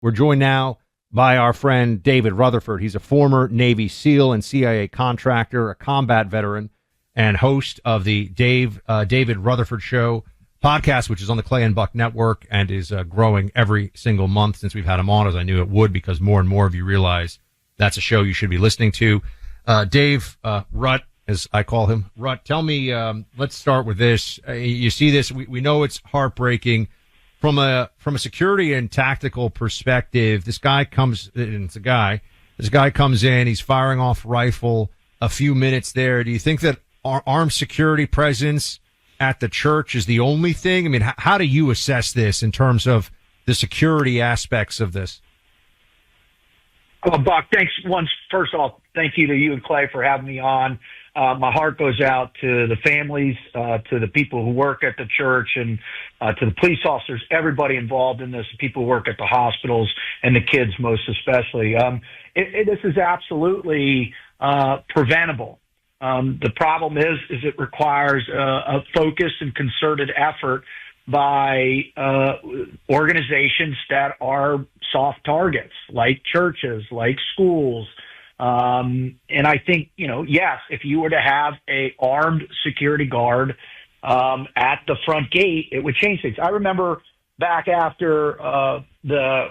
We're joined now by our friend David Rutherford. He's a former Navy SEAL and CIA contractor, a combat veteran, and host of the David Rutherford Show podcast, which is on the Clay and Buck Network and is growing every single month since we've had him on, as I knew it would, because more and more of you realize that's a show you should be listening to. Dave, Rut, as I call him. Rut, tell me, let's start with this. You see this, we know it's heartbreaking. From a security and tactical perspective, this guy comes in, he's firing off rifle, a few minutes there. Do you think that our armed security presence at the church is the only thing? I mean, how do you assess this in terms of the security aspects of this? Well, Buck, thanks. First off, thank you to you and Clay for having me on. My heart goes out to the families, to the people who work at the church, and to the police officers, everybody involved in this, people who work at the hospitals, and the kids most especially. This is absolutely preventable. The problem is it requires a focused and concerted effort by organizations that are soft targets, like churches, like schools. And I think, yes, if you were to have a armed security guard at the front gate, it would change things. I remember back after the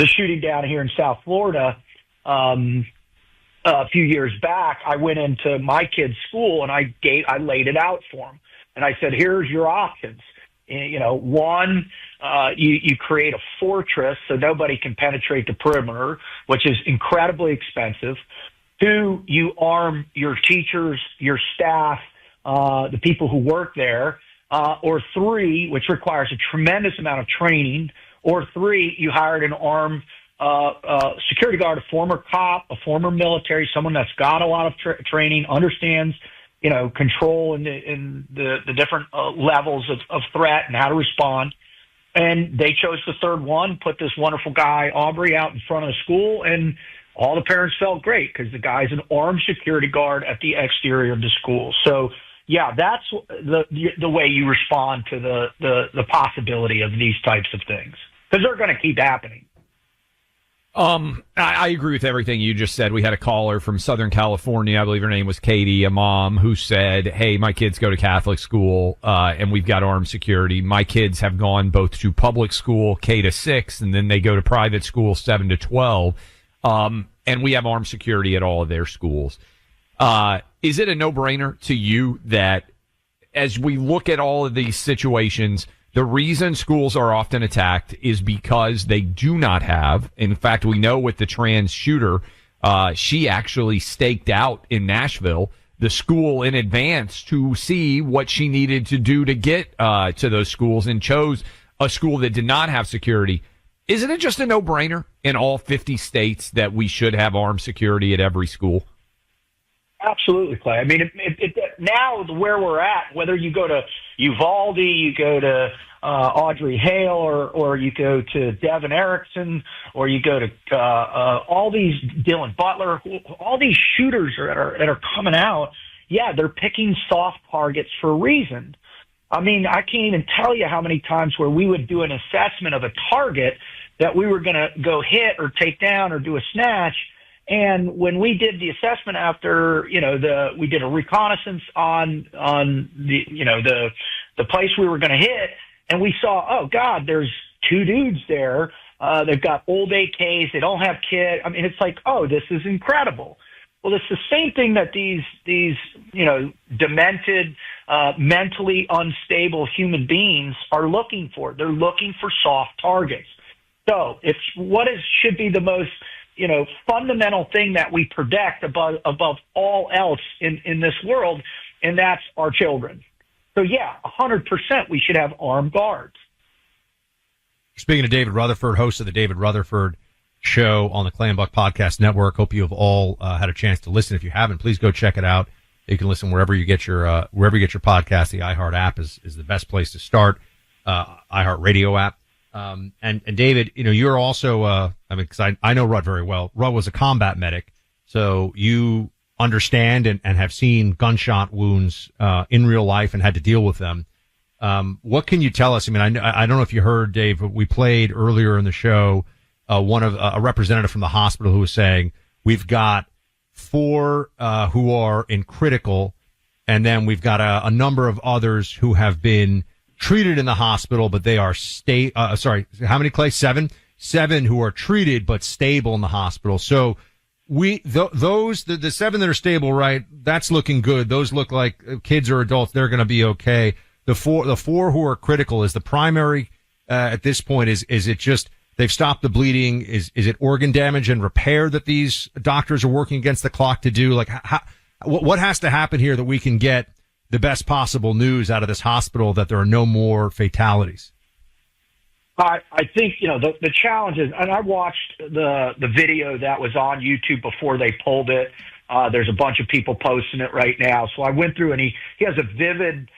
shooting down here in South Florida a few years back, I went into my kid's school and I laid it out for him. And I said, here's your options. One, you create a fortress so nobody can penetrate the perimeter, which is incredibly expensive. Two, you arm your teachers, your staff, the people who work there. Or three, which requires a tremendous amount of training. Or three, you hired an armed security guard, a former cop, a former military, someone that's got a lot of training, understands control in the different levels of threat and how to respond. And they chose the third one, put this wonderful guy, Aubrey, out in front of the school, and all the parents felt great because the guy's an armed security guard at the exterior of the school. So, yeah, that's the way you respond to the possibility of these types of things, because they're going to keep happening. I agree with everything you just said. We had a caller from Southern California, I believe her name was Katie, a mom, who said, hey, my kids go to Catholic school, and we've got armed security. My kids have gone both to public school, K to 6, and then they go to private school, 7 to 12. And we have armed security at all of their schools. Is it a no-brainer to you that as we look at all of these situations, the reason schools are often attacked is because they do not have, in fact, we know with the trans shooter, she actually staked out in Nashville the school in advance to see what she needed to do to get to those schools and chose a school that did not have security. Isn't it just a no-brainer in all 50 states that we should have armed security at every school? Absolutely, Clay. I mean, now where we're at, whether you go to Uvalde, you go to Audrey Hale, or you go to Devin Erickson, or you go to all these Dylan Butler, all these shooters that are coming out. Yeah, they're picking soft targets for a reason. I mean, I can't even tell you how many times where we would do an assessment of a target that we were going to go hit or take down or do a snatch. And when we did the assessment after, we did a reconnaissance on the place we were going to hit, and we saw, oh God, there's two dudes there. They've got old AKs. They don't have kit. I mean, it's like, oh, this is incredible. Well, it's the same thing that these demented, mentally unstable human beings are looking for. They're looking for soft targets. So should be the most fundamental thing that we protect above all else in this world, and that's our children. So, yeah, 100% we should have armed guards. Speaking of David Rutherford, host of the David Rutherford Show on the Clay and Buck Podcast Network. Hope you have all had a chance to listen. If you haven't, please go check it out. You can listen wherever you get your podcast. The iHeart app is the best place to start. iHeart Radio app. And David, you're also, because I know Rutt very well. Rutt was a combat medic, so you understand and have seen gunshot wounds in real life and had to deal with them. What can you tell us? I mean, I don't know if you heard, Dave, but we played earlier in the show one of a representative from the hospital who was saying we've got 4 who are in critical, and then we've got a number of others who have been treated in the hospital, but they are how many, Clay? 7 who are treated but stable in the hospital. So the 7 that are stable, right? That's looking good. Those look like kids or adults. They're going to be okay. The four who are critical is the primary at this point. Is it just they've stopped the bleeding? Is it organ damage and repair that these doctors are working against the clock to do? Like, what has to happen here that we can get the best possible news out of this hospital that there are no more fatalities? I think, the challenge is, and I watched the video that was on YouTube before they pulled it. There's a bunch of people posting it right now. So I went through, and he has a vivid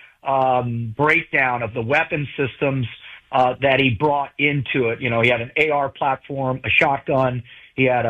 breakdown of the weapon systems that he brought into it. He had an AR platform, a shotgun. He had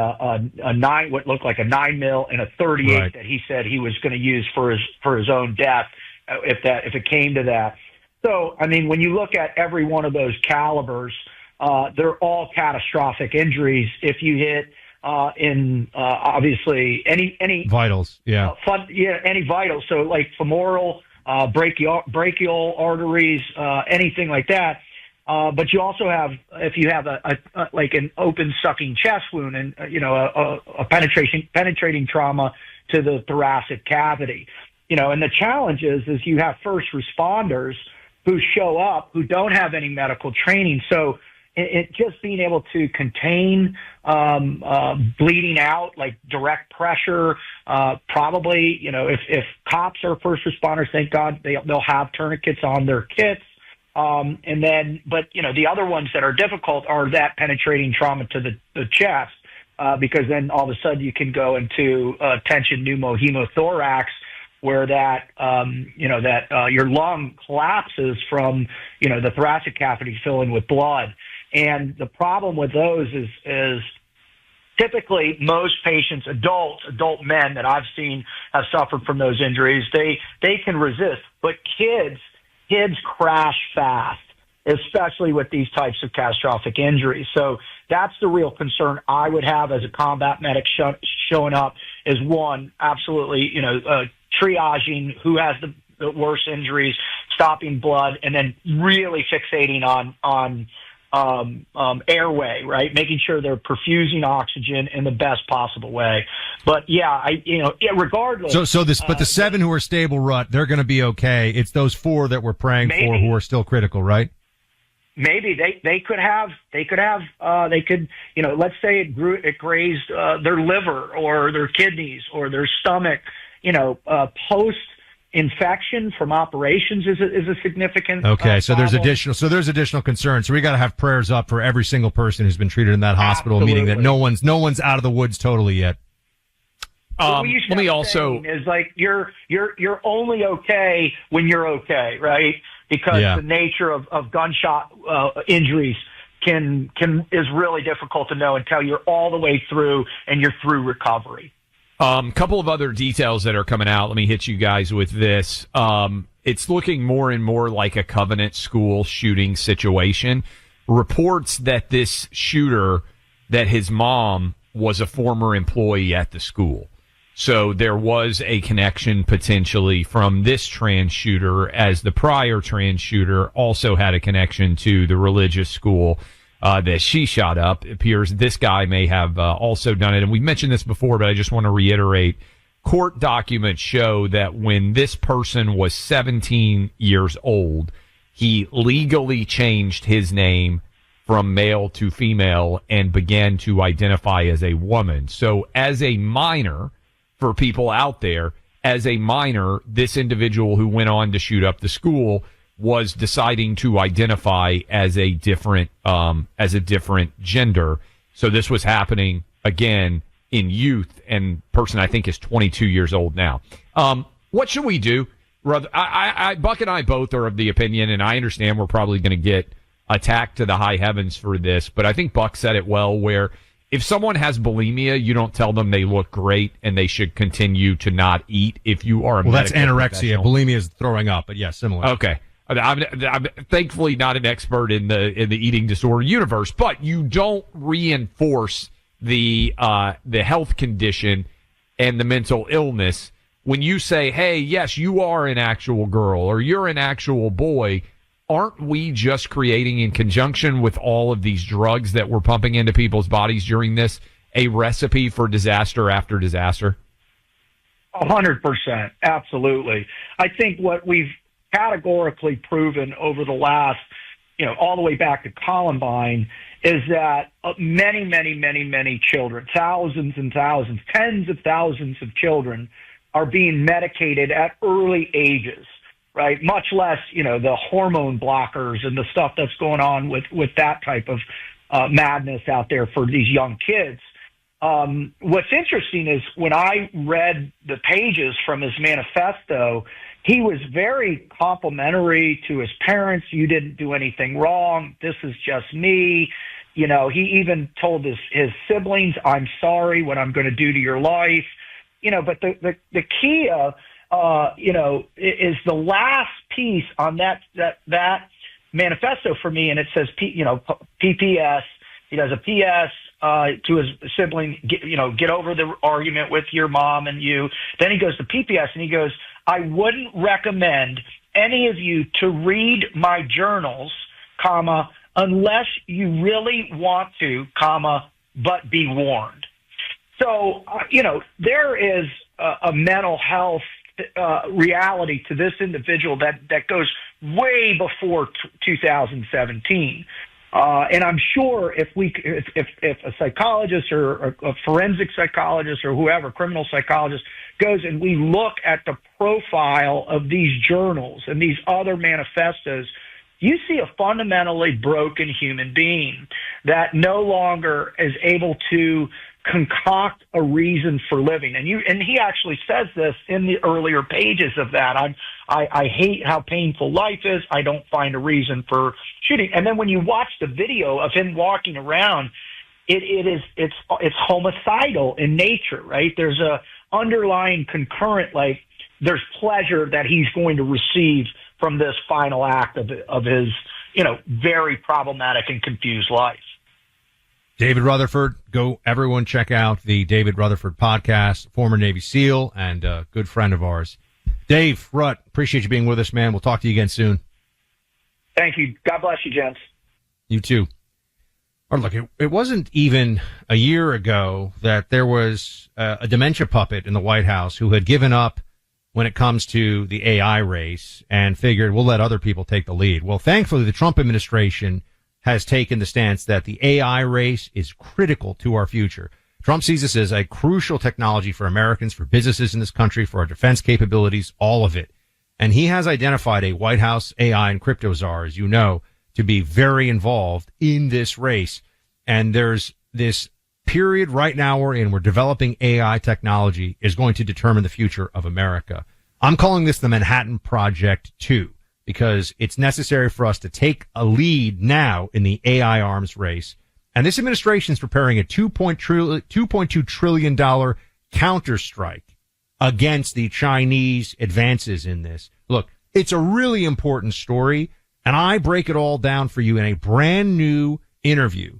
what looked like a 9mm and a 38 right. that he said he was going to use for his own death if it came to that. So, I mean, when you look at every one of those calibers, they're all catastrophic injuries. If you hit obviously any vitals, any vitals. So like femoral, brachial arteries, anything like that. But you also have, if you have like an open sucking chest wound and a penetrating trauma to the thoracic cavity, and the challenge is you have first responders who show up who don't have any medical training. So it just being able to contain bleeding out, like direct pressure, probably, if cops are first responders, thank God they'll have tourniquets on their kits. But the other ones that are difficult are that penetrating trauma to the chest, because then all of a sudden you can go into tension pneumohemothorax, where your lung collapses from, the thoracic cavity filling with blood. And the problem with those is typically most patients, adult men that I've seen have suffered from those injuries. They can resist, but kids crash fast, especially with these types of catastrophic injuries. So that's the real concern I would have as a combat medic showing up is, one, absolutely, triaging who has the worst injuries, stopping blood, and then really fixating on airway, right? Making sure they're perfusing oxygen in the best possible way. But regardless. But the 7 who are stable, Rut, they're going to be okay. It's those 4 that we're praying for who are still critical, right? Maybe they could, let's say it grazed their liver or their kidneys or their stomach, post infection from operations is a significant. Okay. So there's additional concerns. So we got to have prayers up for every single person who's been treated in that hospital, Absolutely. meaning that no one's out of the woods totally yet. Let me also is like you're only okay when you're okay, right? Because the nature of gunshot injuries is really difficult to know until you're all the way through and you're through recovery. Couple of other details that are coming out. Let me hit you guys with this. It's looking more and more like a Covenant school shooting situation. Reports that this shooter, that his mom was a former employee at the school. So there was a connection potentially from this trans shooter, as the prior trans shooter also had a connection to the religious school that she shot up. It appears this guy may have also done it. And we mentioned this before, but I just want to reiterate. Court documents show that when this person was 17 years old, he legally changed his name from male to female and began to identify as a woman. So as a minor, for people out there, as a minor, this individual who went on to shoot up the school was deciding to identify as a different gender. So this was happening again in youth, and person I think is 22 years old now. What should we do? Buck and I both are of the opinion, and I understand we're probably going to get attacked to the high heavens for this, but I think Buck said it well, where if someone has bulimia, you don't tell them they look great and they should continue to not eat. If you are a that's anorexia. professional. Bulimia is throwing up, but yeah, similar. Okay. I'm thankfully not an expert in the eating disorder universe, but you don't reinforce the health condition and the mental illness when you say, hey, yes, you are an actual girl or you're an actual boy. Aren't we just creating, in conjunction with all of these drugs that we're pumping into people's bodies during this, a recipe for disaster after disaster? 100%. Absolutely. I think what we've categorically proven over the last, all the way back to Columbine, is that many children, thousands and thousands, tens of thousands of children are being medicated at early ages, right? Much less, the hormone blockers and the stuff that's going on with that type of madness out there for these young kids. What's interesting is when I read the pages from his manifesto, he was very complimentary to his parents. You didn't do anything wrong. This is just me. He even told his siblings, I'm sorry what I'm going to do to your life. But the key, is the last piece on that manifesto for me. And it says, PPS. He does a PS to his sibling, get over the argument with your mom and you. Then he goes to PPS and he goes, I wouldn't recommend any of you to read my journals, unless you really want to, but be warned. So, there is a mental health reality to this individual that goes way before 2017. And I'm sure if a psychologist or a forensic psychologist or whoever, criminal psychologist, goes and we look at the profile of these journals and these other manifestos, you see a fundamentally broken human being that no longer is able to concoct a reason for living. And he actually says this in the earlier pages of that. I hate how painful life is. I don't find a reason for shooting. And then when you watch the video of him walking around, it's homicidal in nature, right? There's a underlying concurrent, like there's pleasure that he's going to receive from this final act of his, very problematic and confused life. David Rutherford, everyone check out the David Rutherford podcast, former Navy SEAL and a good friend of ours. Dave, Rutt, appreciate you being with us, man. We'll talk to you again soon. Thank you. God bless you, gents. You too. Or look, it wasn't even a year ago that there was a dementia puppet in the White House who had given up when it comes to the AI race and figured we'll let other people take the lead. Well, thankfully, the Trump administration has taken the stance that the AI race is critical to our future. Trump sees this as a crucial technology for Americans, for businesses in this country, for our defense capabilities, all of it. And he has identified a White House AI and crypto czar, as you know, to be very involved in this race. And there's this period right now we're in where developing AI technology is going to determine the future of America. I'm calling this the Manhattan Project 2 because it's necessary for us to take a lead now in the AI arms race. And this administration is preparing a $2.2 trillion counterstrike against the Chinese advances in this. Look, it's a really important story, and I break it all down for you in a brand new interview.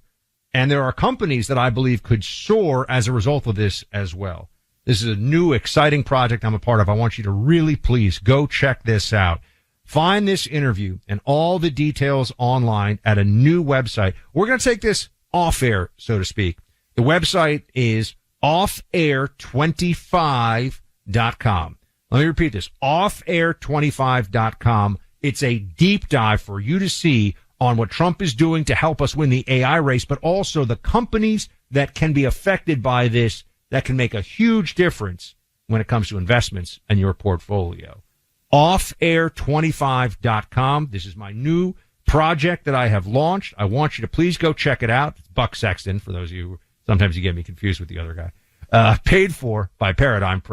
And there are companies that I believe could soar as a result of this as well. This is a new, exciting project I'm a part of. I want you to really please go check this out. Find this interview and all the details online at a new website. We're going to take this off air, so to speak. The website is offair25.com. Let me repeat this, offair25.com. It's a deep dive for you to see on what Trump is doing to help us win the AI race, but also the companies that can be affected by this that can make a huge difference when it comes to investments and your portfolio. Offair25.com. This is my new project that I have launched. I want you to please go check it out. It's Buck Sexton, for those of you who sometimes you get me confused with the other guy. Paid for by Paradigm Press.